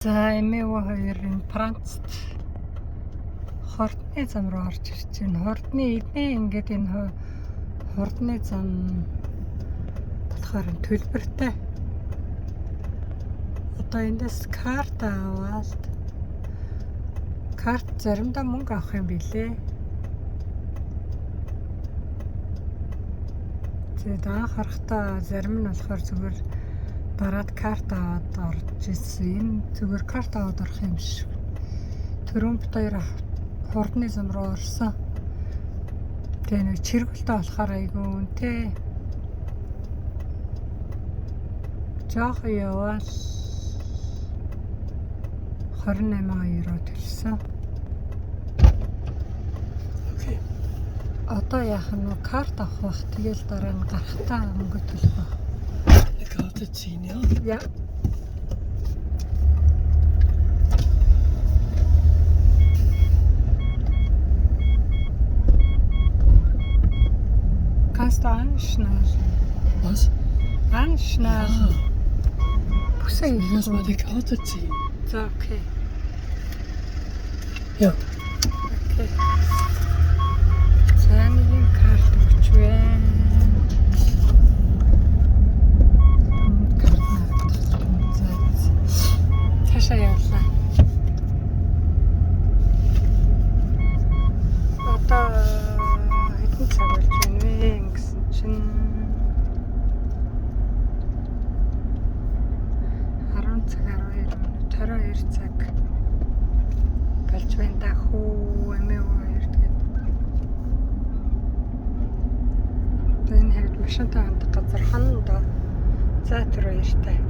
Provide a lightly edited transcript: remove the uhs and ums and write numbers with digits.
За MV2-ын Францд хурдны зам руу орж ирж байна. Хурдны эдний ингээд энэ хурдны зам болохоор төлбөртэй. Одоо эндээс карт аваад карт заримдаа мөнгө авах юм билээ. Тэгээд анхаарахтаа зарим нь болохоор зүгээр дараад карт аваад орж ирсэн. Энэ зүгээр карт аваад орох юм шиг. Төрөмб хоёр хурдны зам руу орсон. Тэгээ нэг чиргэлтэй болохоор айгүй үнэтэй. Жох яваад 28 евро төлсөн. Окей. Одоо яах нь карт авах бах. Тэгэл дараа нь гарахтаа мөнгө төлөх бах. Karte ziehen, ja? Ja. Kannst du anschnallen? Was? Anschnallen. Ich muss mal die Karte ziehen. So, okay. Ja. Okay. Цааныгийн карт өгч байна. Цаашаа явлаа. Одоо хэдэн цаг болж байна вэ гэсэн чинь 10 цаг 12 минут 22 цаг болж байна да хүү MV2 тэгээд энэ хэвд машинтай хандах газар хана да за тэр хоёртай